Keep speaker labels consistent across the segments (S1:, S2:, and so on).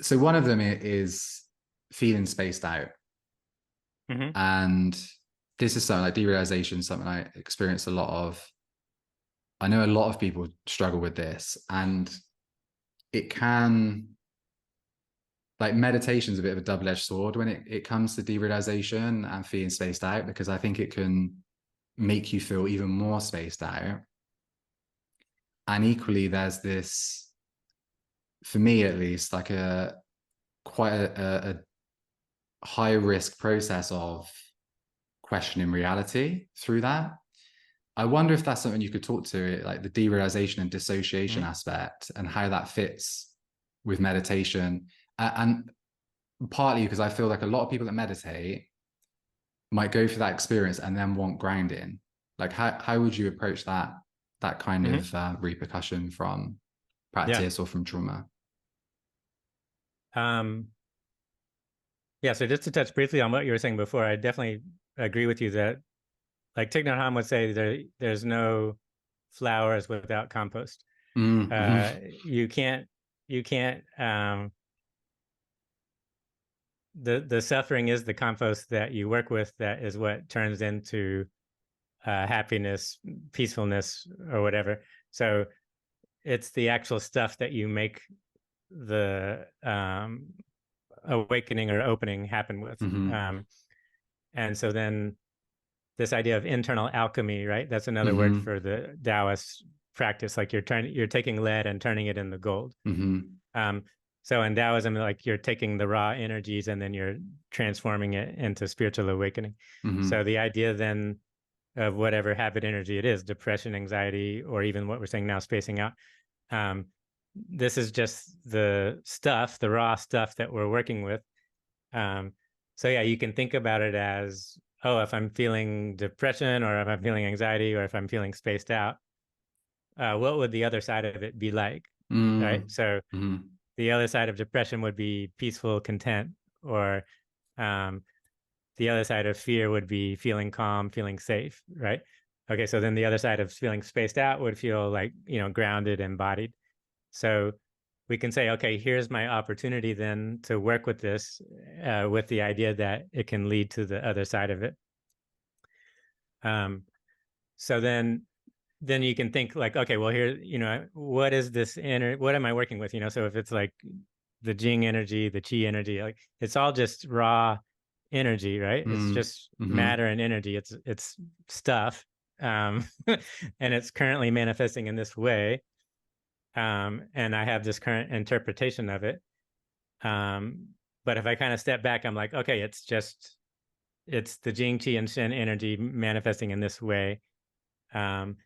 S1: So one of them is feeling spaced out.
S2: Hmm.
S1: And this is something like derealization, something I experience a lot of. I know a lot of people struggle with this, and it can, like, meditation is a bit of a double-edged sword when it comes to derealization and feeling spaced out, because I think it can make you feel even more spaced out. And equally, there's this, for me at least, like a quite a high risk process of questioning reality through that. I wonder if that's something you could talk to, like the derealization and dissociation
S2: Hmm.
S1: aspect, and how that fits with meditation. And partly because I feel like a lot of people that meditate might go through that experience and then want grounding. Like, how would you approach that kind
S2: Hmm.
S1: of repercussion from
S2: Yeah.
S1: practice or from trauma?
S2: Um, yeah. So just to touch briefly on what you were saying before, I definitely agree with you that, like Thich Nhat Hanh would say, there's no flowers without compost.
S1: Mm-hmm.
S2: You can't, you can't, the suffering is the compost that you work with, that is what turns into happiness, peacefulness, or whatever. So it's the actual stuff that you make the awakening or opening happen with.
S1: Mm-hmm.
S2: And so then this idea of internal alchemy, right? That's another word
S1: Mm-hmm.
S2: for the Taoist practice. Like you're taking lead and turning it into gold.
S1: Mm-hmm.
S2: Um, so in Taoism, like you're taking the raw energies and then you're transforming it into spiritual awakening. So
S1: Mm-hmm.
S2: the idea then of whatever habit energy it is, depression, anxiety, or even what we're saying now, spacing out. Um, this is just the stuff, the raw stuff that we're working with. Um, so yeah, you can think about it as, oh, if I'm feeling depression or if I'm feeling anxiety or if I'm feeling spaced out, what would the other side of it be like? Right. So
S1: Mm-hmm.
S2: the other side of depression would be peaceful content, or um, the other side of fear would be feeling calm, feeling safe, right? Okay, so then the other side of feeling spaced out would feel like, grounded, embodied. So we can say, okay, here's my opportunity then to work with this, with the idea that it can lead to the other side of it. Um, so then you can think like, okay, well, here, what is this inner, what am I working with? So if it's like the Jing energy, the Qi energy, like it's all just raw energy, right? It's just
S1: Mm-hmm.
S2: matter and energy. It's stuff. Um, and it's currently manifesting in this way. And I have this current interpretation of it. Um, but if I kind of step back, I'm like, okay, it's the Jing, Qi, and Shen energy manifesting in this way. Um,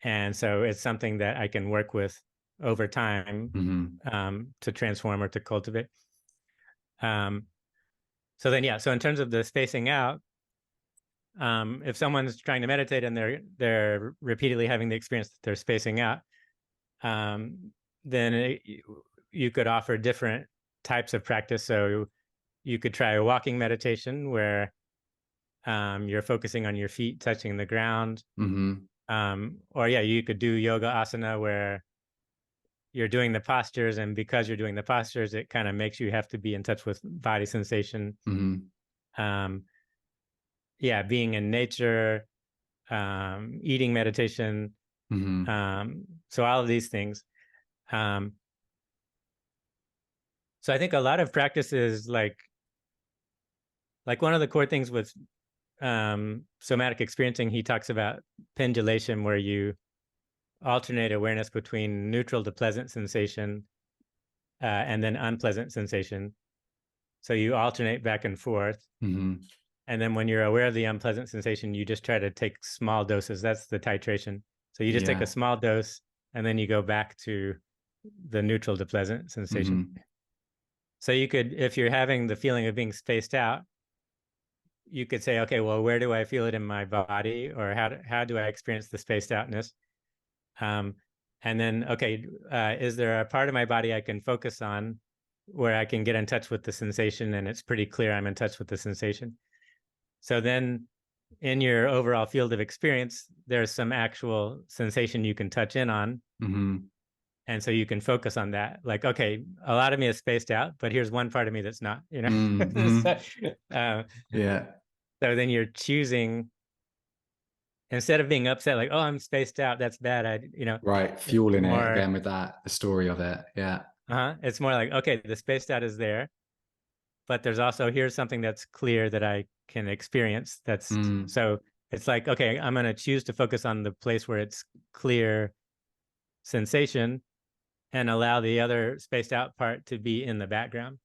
S2: and so it's something that I can work with over time,
S1: Mm-hmm.
S2: to transform or to cultivate. Um, so then, yeah. So in terms of the spacing out, if someone's trying to meditate and they're repeatedly having the experience that they're spacing out, um, then you could offer different types of practice. So you could try a walking meditation where you're focusing on your feet touching the ground.
S1: Mm-hmm.
S2: Or yeah, you could do yoga asana where you're doing the postures, and because you're doing the postures, it kind of makes you have to be in touch with body sensation.
S1: Mm-hmm.
S2: Um, yeah, being in nature, eating meditation.
S1: Mm-hmm.
S2: So all of these things. Um, so I think a lot of practices, like one of the core things with somatic experiencing, he talks about pendulation, where you alternate awareness between neutral to pleasant sensation, and then unpleasant sensation. So you alternate back and forth.
S1: Mm-hmm.
S2: And then when you're aware of the unpleasant sensation, you just try to take small doses. That's the titration. So you just take a
S1: Yeah.
S2: small dose and then you go back to the neutral to pleasant sensation.
S1: Mm-hmm.
S2: So you could, if you're having the feeling of being spaced out, you could say, okay, well, where do I feel it in my body? Or how do I experience the spaced outness? Um, and then, okay, is there a part of my body I can focus on where I can get in touch with the sensation and it's pretty clear I'm in touch with the sensation? So then in your overall field of experience, there's some actual sensation you can touch in on.
S1: Mm-hmm.
S2: And so you can focus on that. Like, okay, a lot of me is spaced out, but here's one part of me that's not, you know?
S1: Mm-hmm. Yeah.
S2: So then you're choosing, instead of being upset, like, oh, I'm spaced out, that's bad.
S1: Right. Fueling it again with that, the story of it. Yeah.
S2: It's more like, okay, the spaced out is there, but there's also, here's something that's clear that I can experience. So it's like, okay, I'm going to choose to focus on the place where it's clear sensation and allow the other spaced out part to be in the background.